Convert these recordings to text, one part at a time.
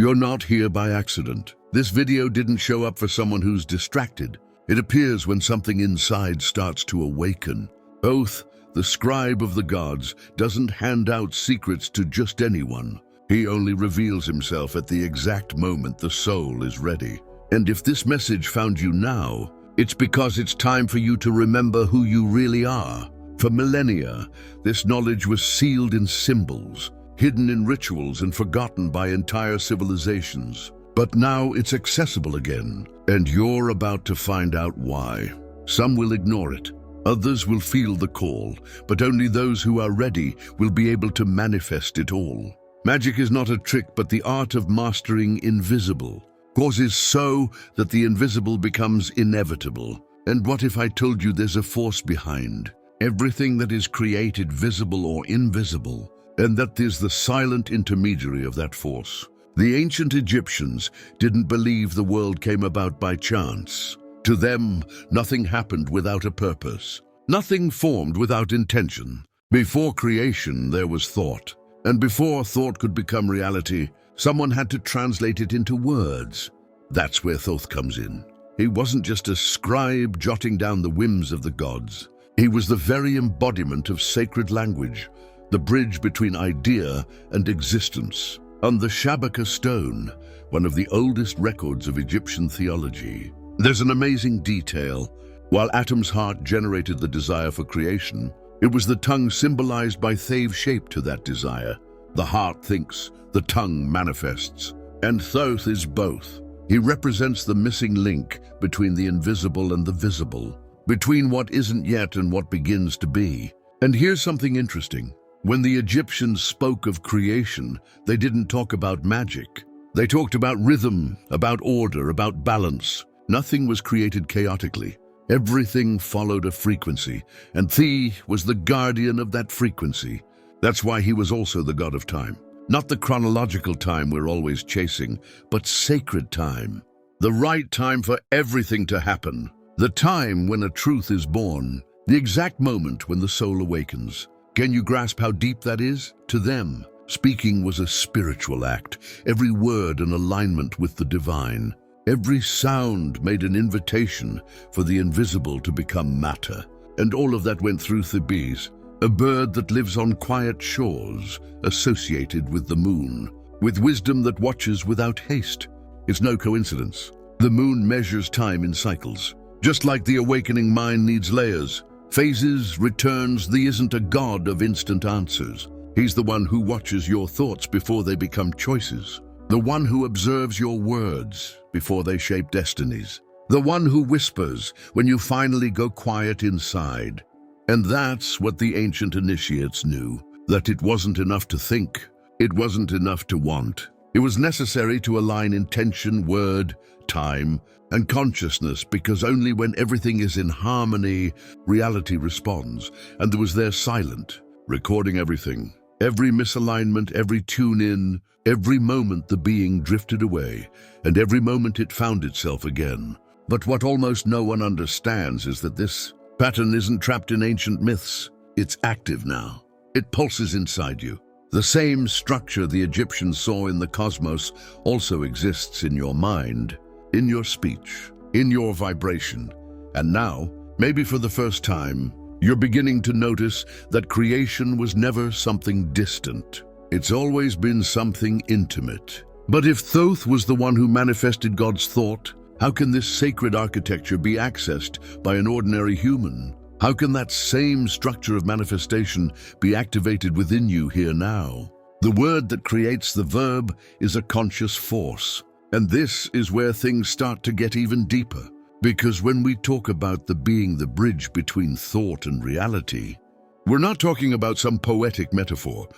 You're not here by accident. This video didn't show up for someone who's distracted. It appears when something inside starts to awaken. Thoth, the scribe of the gods, doesn't hand out secrets to just anyone. He only reveals himself at the exact moment the soul is ready. And if this message found you now, it's because it's time for you to remember who you really are. For millennia, this knowledge was sealed in symbols, hidden in rituals and forgotten by entire civilizations. But now it's accessible again, and you're about to find out why. Some will ignore it. Others will feel the call, but only those who are ready will be able to manifest it all. Magic is not a trick, but the art of mastering invisible. Causes so that the invisible becomes inevitable. And what if I told you there's a force behind everything that is created, visible or invisible, and that there's the silent intermediary of that force? The ancient Egyptians didn't believe the world came about by chance. To them, nothing happened without a purpose. Nothing formed without intention. Before creation, there was thought. And before thought could become reality, someone had to translate it into words. That's where Thoth comes in. He wasn't just a scribe jotting down the whims of the gods. He was the very embodiment of sacred language, the bridge between idea and existence. On the Shabaka stone, one of the oldest records of Egyptian theology, there's an amazing detail. While Atom's heart generated the desire for creation, it was the tongue symbolized by Thoth shaped to that desire. The heart thinks, the tongue manifests. And Thoth is both. He represents the missing link between the invisible and the visible, between what isn't yet and what begins to be. And here's something interesting. When the Egyptians spoke of creation, they didn't talk about magic. They talked about rhythm, about order, about balance. Nothing was created chaotically. Everything followed a frequency, and Thoth was the guardian of that frequency. That's why he was also the god of time. Not the chronological time we're always chasing, but sacred time. The right time for everything to happen. The time when a truth is born. The exact moment when the soul awakens. Can you grasp how deep that is? To them, speaking was a spiritual act. Every word an alignment with the divine. Every sound made an invitation for the invisible to become matter. And all of that went through Thebes, a bird that lives on quiet shores, associated with the moon, with wisdom that watches without haste. It's no coincidence. The moon measures time in cycles. Just like the awakening mind needs layers, phases, returns, Thee isn't a god of instant answers. He's the one who watches your thoughts before they become choices. The one who observes your words before they shape destinies. The one who whispers when you finally go quiet inside. And that's what the ancient initiates knew, that it wasn't enough to think. It wasn't enough to want. It was necessary to align intention, word, time, and consciousness, because only when everything is in harmony, reality responds. And there was there silent, recording everything. Every misalignment, every tune-in, every moment the being drifted away, and every moment it found itself again. But what almost no one understands is that this pattern isn't trapped in ancient myths. It's active now. It pulses inside you. The same structure the Egyptians saw in the cosmos also exists in your mind, in your speech, in your vibration. And now, maybe for the first time, you're beginning to notice that creation was never something distant. It's always been something intimate. But if Thoth was the one who manifested God's thought, how can this sacred architecture be accessed by an ordinary human? How can that same structure of manifestation be activated within you here now? The word that creates the verb is a conscious force. And this is where things start to get even deeper. Because when we talk about the being the bridge between thought and reality, we're not talking about some poetic metaphor.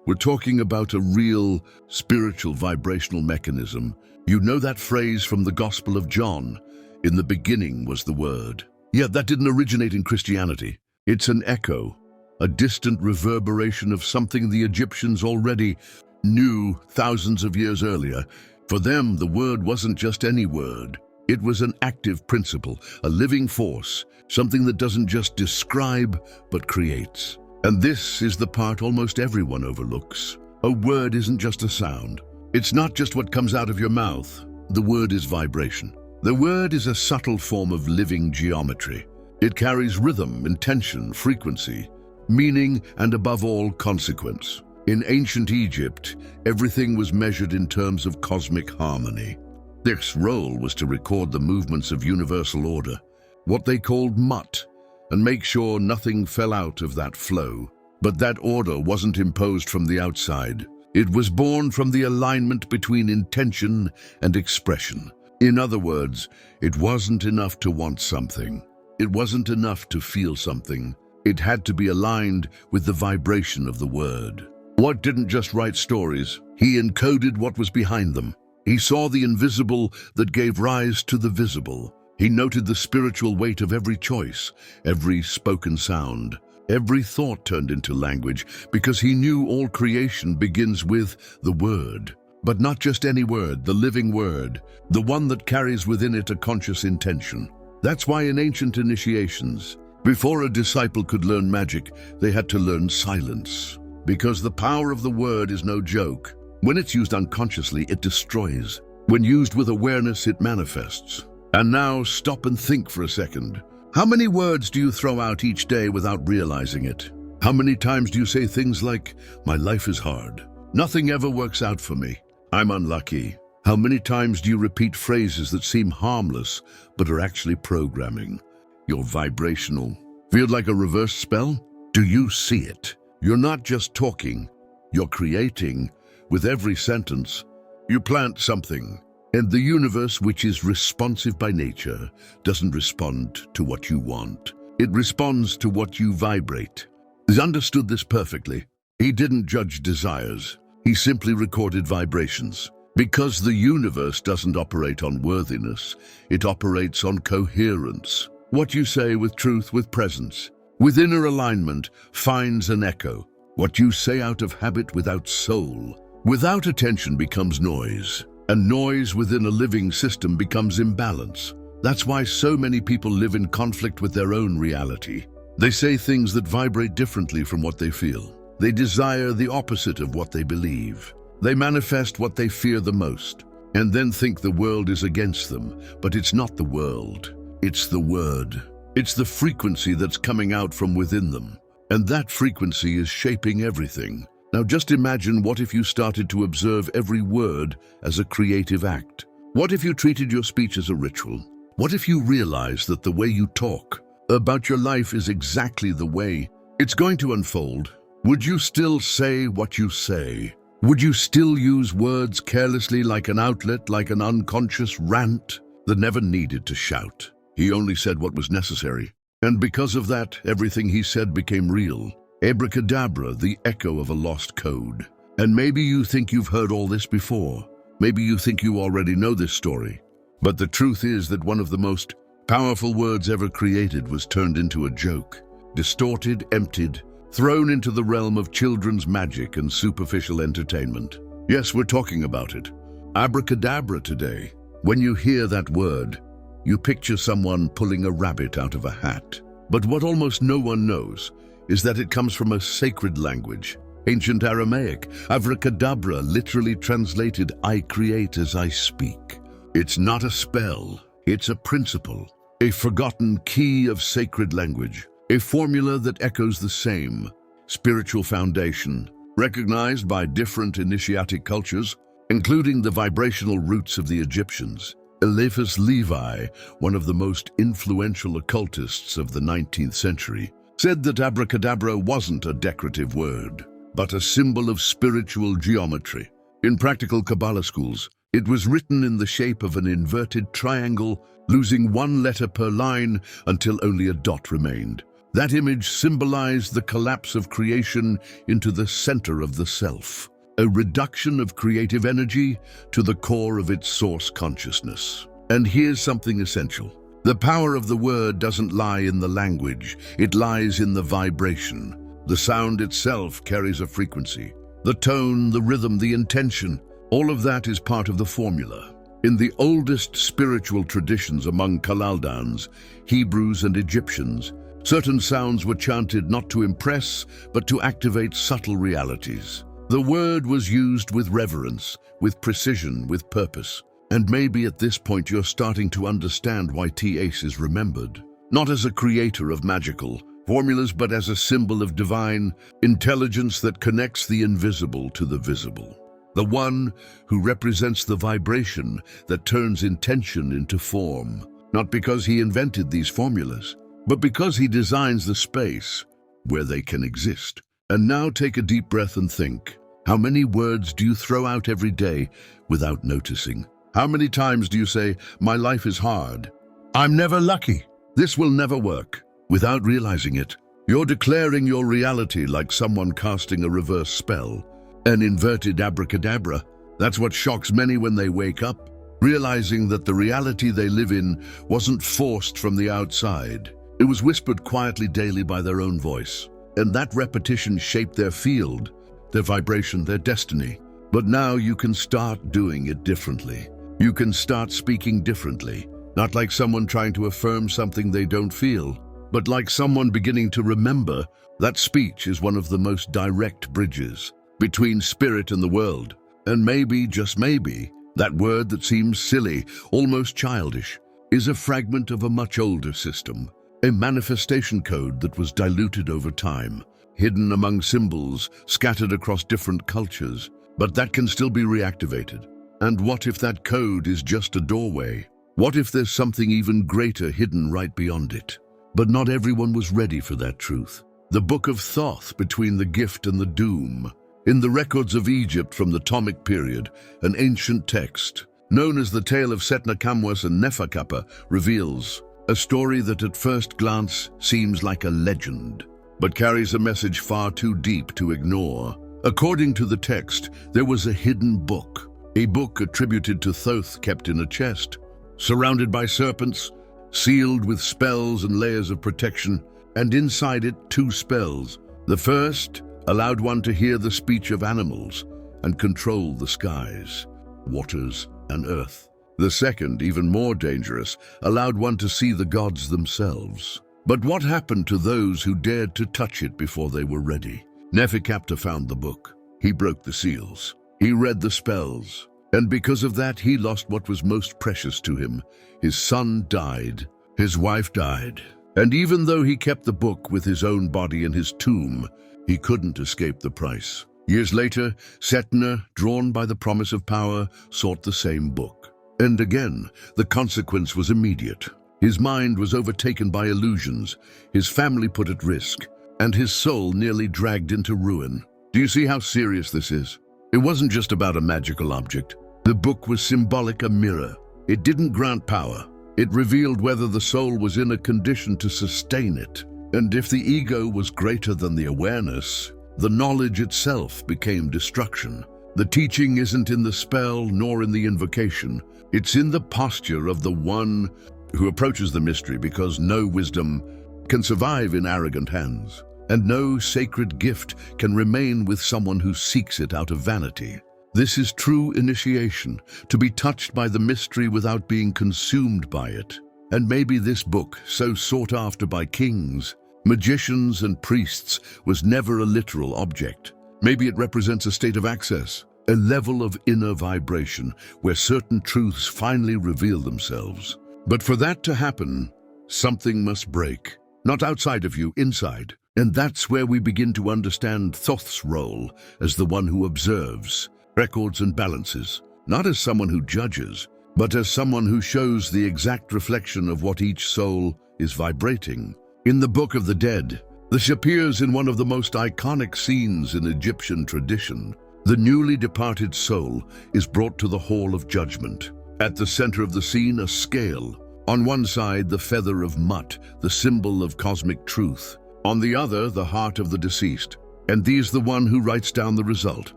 We're talking about a real spiritual vibrational mechanism. You know that phrase from the Gospel of John, "In the beginning was the Word." Yeah, that didn't originate in Christianity. It's an echo, a distant reverberation of something the Egyptians already knew thousands of years earlier. For them, the word wasn't just any word. It was an active principle, a living force, something that doesn't just describe, but creates. And this is the part almost everyone overlooks. A word isn't just a sound. It's not just what comes out of your mouth. The word is vibration. The word is a subtle form of living geometry. It carries rhythm, intention, frequency, meaning, and above all, consequence. In ancient Egypt, everything was measured in terms of cosmic harmony. This role was to record the movements of universal order, what they called mut, and make sure nothing fell out of that flow. But that order wasn't imposed from the outside. It was born from the alignment between intention and expression. In other words, it wasn't enough to want something. It wasn't enough to feel something. It had to be aligned with the vibration of the word. Watt didn't just write stories. He encoded what was behind them. He saw the invisible that gave rise to the visible. He noted the spiritual weight of every choice, every spoken sound, every thought turned into language, because he knew all creation begins with the word. But not just any word, the living word, the one that carries within it a conscious intention. That's why in ancient initiations, before a disciple could learn magic, they had to learn silence. Because the power of the word is no joke. When it's used unconsciously, it destroys. When used with awareness, it manifests. And now, stop and think for a second. How many words do you throw out each day without realizing it? How many times do you say things like, "My life is hard. Nothing ever works out for me. I'm unlucky"? How many times do you repeat phrases that seem harmless, but are actually programming? You're vibrational. Feel like a reverse spell? Do you see it? You're not just talking, you're creating. With every sentence, you plant something. And the universe, which is responsive by nature, doesn't respond to what you want. It responds to what you vibrate. He understood this perfectly. He didn't judge desires. He simply recorded vibrations. Because the universe doesn't operate on worthiness, it operates on coherence. What you say with truth, with presence, with inner alignment, finds an echo. What you say out of habit without soul, without attention, becomes noise. And noise within a living system becomes imbalance. That's why so many people live in conflict with their own reality. They say things that vibrate differently from what they feel. They desire the opposite of what they believe. They manifest what they fear the most, and then think the world is against them. But it's not the world. It's the word. It's the frequency that's coming out from within them. And that frequency is shaping everything. Now just imagine, what if you started to observe every word as a creative act? What if you treated your speech as a ritual? What if you realized that the way you talk about your life is exactly the way it's going to unfold? Would you still say what you say? Would you still use words carelessly, like an outlet, like an unconscious rant that never needed to shout? He only said what was necessary. And because of that, everything he said became real. Abracadabra, the echo of a lost code. And maybe you think you've heard all this before. Maybe you think you already know this story. But the truth is that one of the most powerful words ever created was turned into a joke. Distorted, emptied, thrown into the realm of children's magic and superficial entertainment. Yes, we're talking about it. Abracadabra today. When you hear that word, you picture someone pulling a rabbit out of a hat. But what almost no one knows is that it comes from a sacred language, ancient Aramaic. Abracadabra, literally translated, "I create as I speak." It's not a spell, it's a principle, a forgotten key of sacred language, a formula that echoes the same spiritual foundation, recognized by different initiatic cultures, including the vibrational roots of the Egyptians. Eliphas Levi, one of the most influential occultists of the 19th century, said that abracadabra wasn't a decorative word, but a symbol of spiritual geometry. In practical Kabbalah schools, it was written in the shape of an inverted triangle, losing one letter per line until only a dot remained. That image symbolized the collapse of creation into the center of the self, a reduction of creative energy to the core of its source consciousness. And here's something essential. The power of the word doesn't lie in the language, it lies in the vibration. The sound itself carries a frequency. The tone, the rhythm, the intention, all of that is part of the formula. In the oldest spiritual traditions among Chaldeans, Hebrews and Egyptians, certain sounds were chanted not to impress, but to activate subtle realities. The word was used with reverence, with precision, with purpose. And maybe at this point you're starting to understand why THOTH is remembered. Not as a creator of magical formulas, but as a symbol of divine intelligence that connects the invisible to the visible. The one who represents the vibration that turns intention into form. Not because he invented these formulas, but because he designs the space where they can exist. And now take a deep breath and think. How many words do you throw out every day without noticing? How many times do you say, "My life is hard. I'm never lucky. This will never work," without realizing it? You're declaring your reality like someone casting a reverse spell, an inverted abracadabra. That's what shocks many when they wake up, realizing that the reality they live in wasn't forced from the outside. It was whispered quietly daily by their own voice. And that repetition shaped their field, their vibration, their destiny. But now you can start doing it differently. You can start speaking differently, not like someone trying to affirm something they don't feel, but like someone beginning to remember. That speech is one of the most direct bridges between spirit and the world. And maybe, just maybe, that word that seems silly, almost childish, is a fragment of a much older system, a manifestation code that was diluted over time, hidden among symbols, scattered across different cultures, but that can still be reactivated. And what if that code is just a doorway? What if there's something even greater hidden right beyond it? But not everyone was ready for that truth. The book of Thoth, between the gift and the doom. In the records of Egypt from the Ptolemaic period, an ancient text, known as the Tale of Setnakamwas and Neferkapa, reveals a story that at first glance seems like a legend, but carries a message far too deep to ignore. According to the text, there was a hidden book, a book attributed to Thoth kept in a chest, surrounded by serpents, sealed with spells and layers of protection, and inside it 2 spells. The first allowed one to hear the speech of animals and control the skies, waters, and earth. The second, even more dangerous, allowed one to see the gods themselves. But what happened to those who dared to touch it before they were ready? Neferkapta found the book. He broke the seals. He read the spells. And because of that, he lost what was most precious to him. His son died. His wife died. And even though he kept the book with his own body in his tomb, he couldn't escape the price. Years later, Setna, drawn by the promise of power, sought the same book. And again, the consequence was immediate. His mind was overtaken by illusions, his family put at risk, and his soul nearly dragged into ruin. Do you see how serious this is? It wasn't just about a magical object. The book was symbolic, a mirror. It didn't grant power. It revealed whether the soul was in a condition to sustain it. And if the ego was greater than the awareness, the knowledge itself became destruction. The teaching isn't in the spell nor in the invocation. It's in the posture of the one who approaches the mystery, because no wisdom can survive in arrogant hands, and no sacred gift can remain with someone who seeks it out of vanity. This is true initiation, to be touched by the mystery without being consumed by it. And maybe this book, so sought after by kings, magicians, and priests, was never a literal object. Maybe it represents a state of access, a level of inner vibration where certain truths finally reveal themselves. But for that to happen, something must break. Not outside of you, inside. And that's where we begin to understand Thoth's role as the one who observes, records, and balances. Not as someone who judges, but as someone who shows the exact reflection of what each soul is vibrating. In the Book of the Dead, this appears in one of the most iconic scenes in Egyptian tradition. The newly departed soul is brought to the Hall of Judgment. At the center of the scene, a scale. On one side, the feather of Mut, the symbol of cosmic truth. On the other, the heart of the deceased. And he's the one who writes down the result.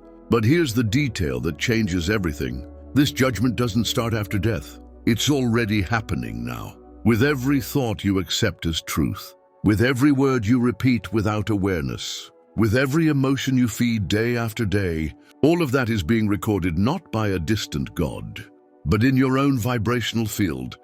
But here's the detail that changes everything. This judgment doesn't start after death. It's already happening now. With every thought you accept as truth. With every word you repeat without awareness. With every emotion you feed day after day. All of that is being recorded not by a distant God, but in your own vibrational field.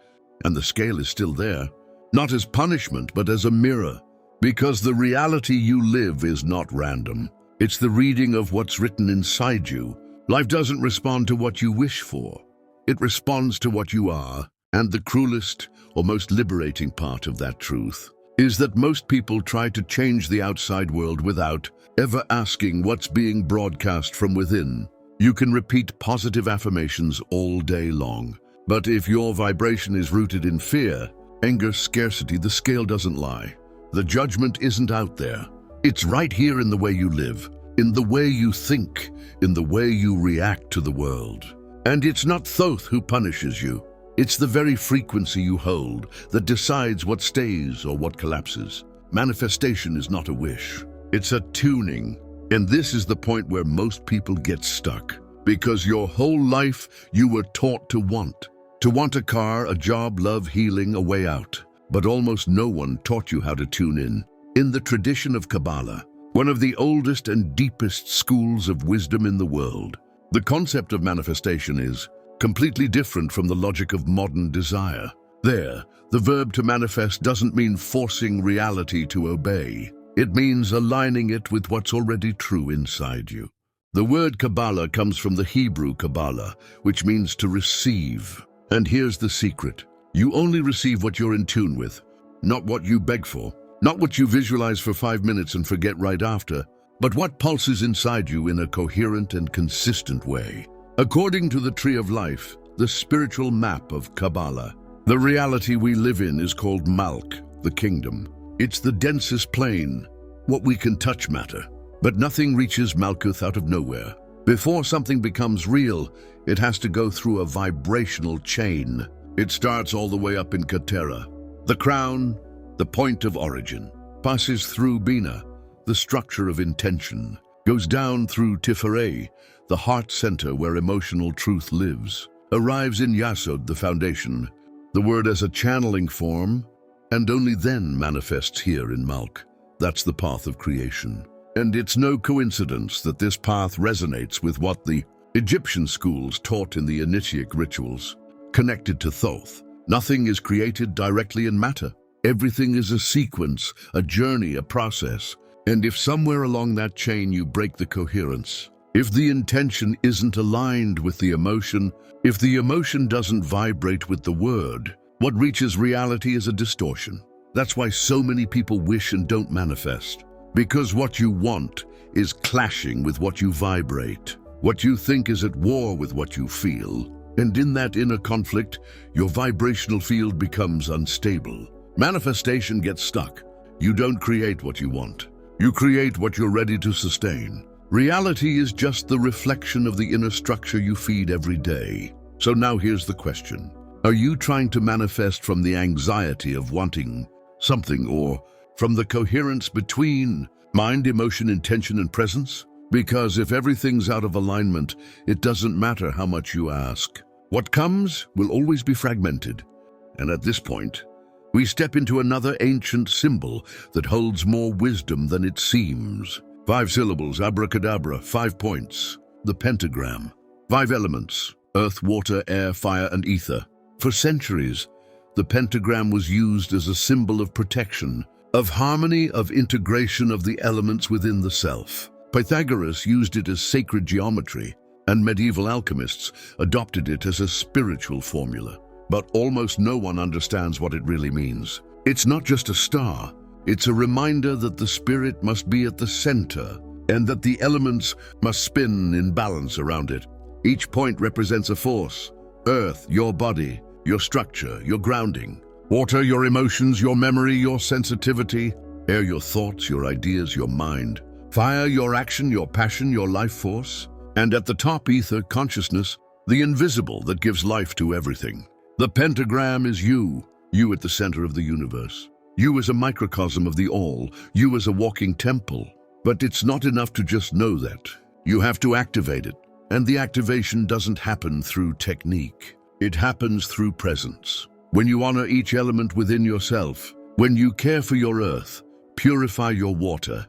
And the scale is still there. Not as punishment, but as a mirror. Because the reality you live is not random. It's the reading of what's written inside you. Life doesn't respond to what you wish for. It responds to what you are. And the cruelest or most liberating part of that truth is that most people try to change the outside world without ever asking what's being broadcast from within. You can repeat positive affirmations all day long, but if your vibration is rooted in fear, anger, scarcity, the scale doesn't lie. The judgment isn't out there. It's right here in the way you live, in the way you think, in the way you react to the world. And it's not Thoth who punishes you. It's the very frequency you hold that decides what stays or what collapses. Manifestation is not a wish. It's a tuning. And this is the point where most people get stuck. Because your whole life you were taught to want. To want a car, a job, love, healing, a way out. But almost no one taught you how to tune in. In the tradition of Kabbalah, one of the oldest and deepest schools of wisdom in the world, the concept of manifestation is completely different from the logic of modern desire. There, the verb to manifest doesn't mean forcing reality to obey. It means aligning it with what's already true inside you. The word Kabbalah comes from the Hebrew Kabbalah, which means to receive. And here's the secret. You only receive what you're in tune with, not what you beg for, not what you visualize for 5 minutes and forget right after, but what pulses inside you in a coherent and consistent way. According to the Tree of Life, the spiritual map of Kabbalah, the reality we live in is called Malk, the kingdom. It's the densest plane, what we can touch matter. But nothing reaches Malkuth out of nowhere. Before something becomes real, it has to go through a vibrational chain. It starts all the way up in Ketera, the crown, the point of origin, passes through Bina, the structure of intention, goes down through Tiferei, the heart center where emotional truth lives, arrives in Yasod, the foundation, the word as a channeling form, and only then manifests here in Malk. That's the path of creation. And it's no coincidence that this path resonates with what the Egyptian schools taught in the initiatic rituals, connected to Thoth. Nothing is created directly in matter. Everything is a sequence, a journey, a process. And if somewhere along that chain you break the coherence, if the intention isn't aligned with the emotion, if the emotion doesn't vibrate with the word, what reaches reality is a distortion. That's why so many people wish and don't manifest. Because what you want is clashing with what you vibrate. What you think is at war with what you feel. And in that inner conflict, your vibrational field becomes unstable. Manifestation gets stuck. You don't create what you want. You create what you're ready to sustain. Reality is just the reflection of the inner structure you feed every day. So now here's the question. Are you trying to manifest from the anxiety of wanting something, or from the coherence between mind, emotion, intention, and presence? Because if everything's out of alignment, it doesn't matter how much you ask. What comes will always be fragmented. And at this point, we step into another ancient symbol that holds more wisdom than it seems. 5 syllables, abracadabra, 5 points. The pentagram. 5 elements, earth, water, air, fire, and ether. For centuries, the pentagram was used as a symbol of protection, of harmony, of integration of the elements within the self. Pythagoras used it as sacred geometry, and medieval alchemists adopted it as a spiritual formula. But almost no one understands what it really means. It's not just a star. It's a reminder that the spirit must be at the center, and that the elements must spin in balance around it. Each point represents a force. Earth, your body, your structure, your grounding. Water, your emotions, your memory, your sensitivity. Air, your thoughts, your ideas, your mind. Fire, your action, your passion, your life force. And at the top, ether, consciousness, the invisible that gives life to everything. The pentagram is you at the center of the universe. You as a microcosm of the all, you as a walking temple. But it's not enough to just know that. You have to activate it. And the activation doesn't happen through technique. It happens through presence. When you honor each element within yourself, when you care for your earth, purify your water,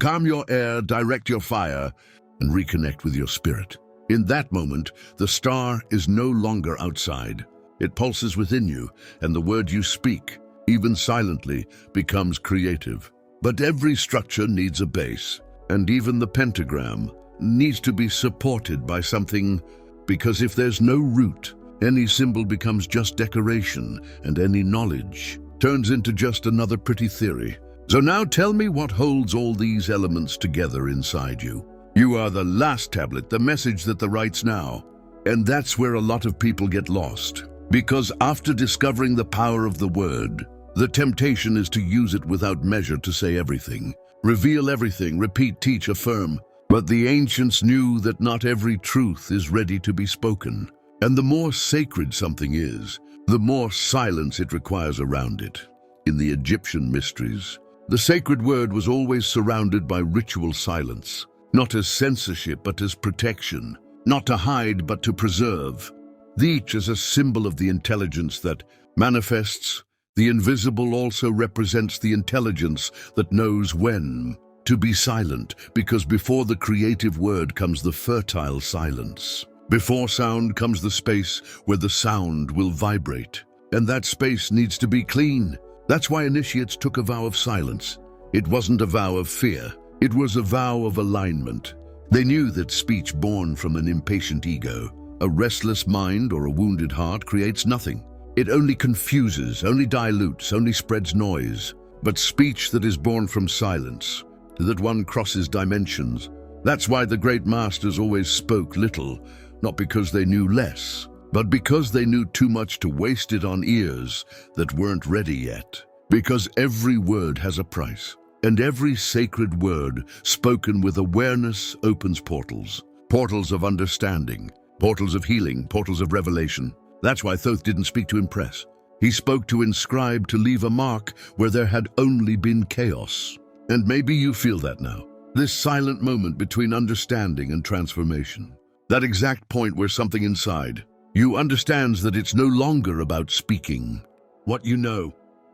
calm your air, direct your fire, and reconnect with your spirit. In that moment, the star is no longer outside. It pulses within you, and the word you speak, even silently, becomes creative. But every structure needs a base, and even the pentagram, needs to be supported by something, because if there's no root, any symbol becomes just decoration, and any knowledge turns into just another pretty theory. So now tell me what holds all these elements together inside you. You are the last tablet, the message that the writes now. And that's where a lot of people get lost. Because after discovering the power of the word, the temptation is to use it without measure to say everything. Reveal everything, repeat, teach, affirm. But the ancients knew that not every truth is ready to be spoken. And the more sacred something is, the more silence it requires around it. In the Egyptian mysteries, the sacred word was always surrounded by ritual silence, not as censorship but as protection, not to hide but to preserve. Each is a symbol of the intelligence that manifests. The invisible also represents the intelligence that knows when to be silent, because before the creative word comes the fertile silence. Before sound comes the space where the sound will vibrate, and that space needs to be clean. That's why initiates took a vow of silence. It wasn't a vow of fear, it was a vow of alignment. They knew that speech born from an impatient ego, a restless mind or a wounded heart creates nothing. It only confuses, only dilutes, only spreads noise. But speech that is born from silence, that one crosses dimensions. That's why the great masters always spoke little, not because they knew less, but because they knew too much to waste it on ears that weren't ready yet. Because every word has a price, and every sacred word spoken with awareness opens portals. Portals of understanding, portals of healing, portals of revelation. That's why Thoth didn't speak to impress. He spoke to inscribe, to leave a mark where there had only been chaos. And maybe you feel that now. This silent moment between understanding and transformation. That exact point where something inside you understands that it's no longer about speaking what you know,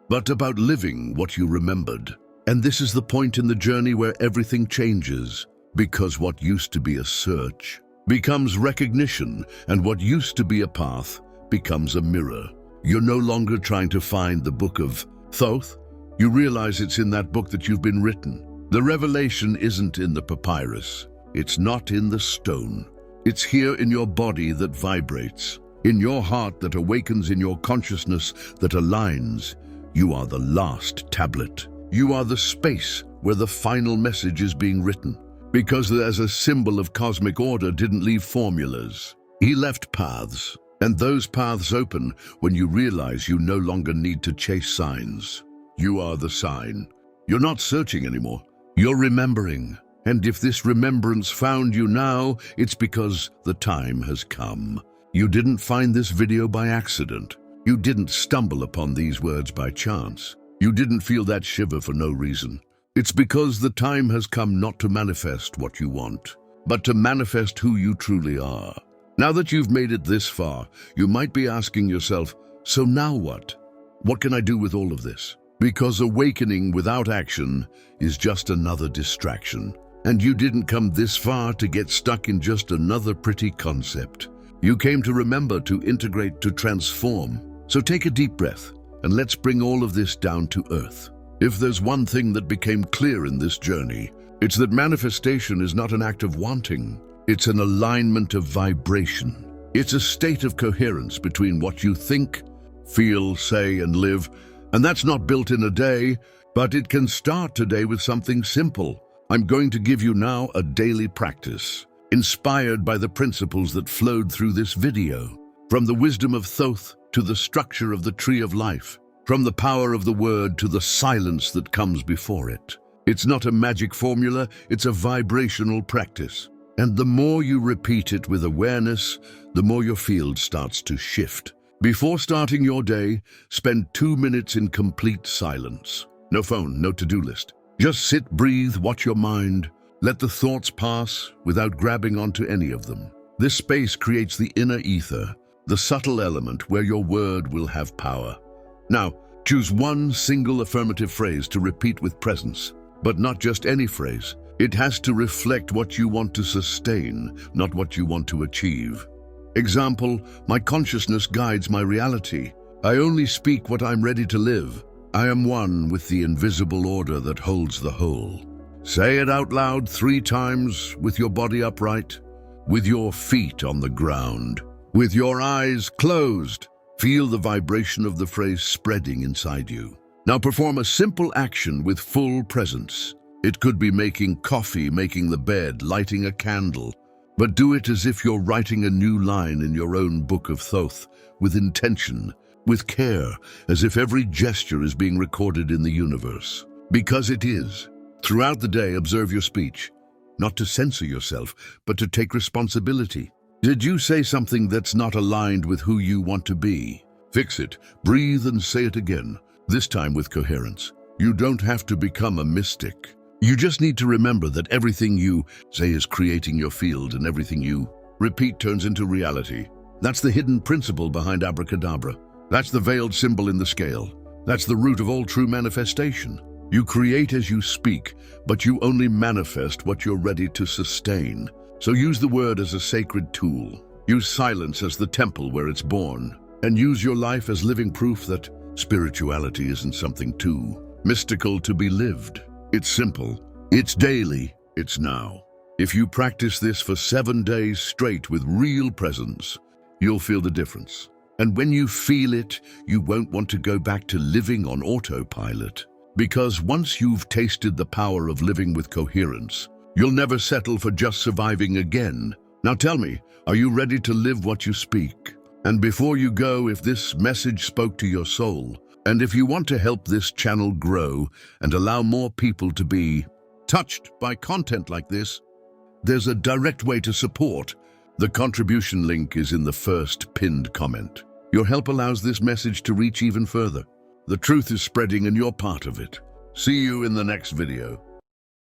but about living what you remembered. And this is the point in the journey where everything changes, because what used to be a search becomes recognition, and what used to be a path becomes a mirror. You're no longer trying to find the book of Thoth. You realize it's in that book that you've been written. The revelation isn't in the papyrus. It's not in the stone. It's here in your body that vibrates, in your heart that awakens, in your consciousness that aligns. You are the last tablet. You are the space where the final message is being written. Because as a symbol of cosmic order didn't leave formulas. He left paths, and those paths open when you realize you no longer need to chase signs. You are the sign. You're not searching anymore. You're remembering. And if this remembrance found you now, it's because the time has come. You didn't find this video by accident. You didn't stumble upon these words by chance. You didn't feel that shiver for no reason. It's because the time has come not to manifest what you want, but to manifest who you truly are. Now that you've made it this far, you might be asking yourself, so now what? What can I do with all of this? Because awakening without action is just another distraction. And you didn't come this far to get stuck in just another pretty concept. You came to remember, to integrate, to transform. So take a deep breath, and let's bring all of this down to earth. If there's one thing that became clear in this journey, it's that manifestation is not an act of wanting. It's an alignment of vibration. It's a state of coherence between what you think, feel, say, and live. And that's not built in a day, but it can start today with something simple. I'm going to give you now a daily practice, inspired by the principles that flowed through this video. From the wisdom of Thoth to the structure of the tree of life. From the power of the word to the silence that comes before it. It's not a magic formula, it's a vibrational practice. And the more you repeat it with awareness, the more your field starts to shift. Before starting your day, spend 2 minutes in complete silence. No phone, no to-do list. Just sit, breathe, watch your mind. Let the thoughts pass without grabbing onto any of them. This space creates the inner ether, the subtle element where your word will have power. Now, choose one single affirmative phrase to repeat with presence, but not just any phrase. It has to reflect what you want to sustain, not what you want to achieve. Example, my consciousness guides my reality. I only speak what I'm ready to live. I am one with the invisible order that holds the whole. Say it out loud 3 times with your body upright, with your feet on the ground, with your eyes closed. Feel the vibration of the phrase spreading inside you. Now perform a simple action with full presence. It could be making coffee, making the bed, lighting a candle, but do it as if you're writing a new line in your own book of Thoth, with intention, with care, as if every gesture is being recorded in the universe. Because it is. Throughout the day, observe your speech, not to censor yourself, but to take responsibility. Did you say something that's not aligned with who you want to be? Fix it, breathe and say it again, this time with coherence. You don't have to become a mystic. You just need to remember that everything you say is creating your field, and everything you repeat turns into reality. That's the hidden principle behind abracadabra. That's the veiled symbol in the scale. That's the root of all true manifestation. You create as you speak, but you only manifest what you're ready to sustain. So use the word as a sacred tool. Use silence as the temple where it's born. And use your life as living proof that spirituality isn't something too mystical to be lived. It's simple. It's daily. It's now. If you practice this for 7 days straight with real presence, you'll feel the difference. And when you feel it, you won't want to go back to living on autopilot. Because once you've tasted the power of living with coherence, you'll never settle for just surviving again. Now tell me, are you ready to live what you speak? And before you go, if this message spoke to your soul, and if you want to help this channel grow and allow more people to be touched by content like this, there's a direct way to support. The contribution link is in the first pinned comment. Your help allows this message to reach even further. The truth is spreading and you're part of it. See you in the next video.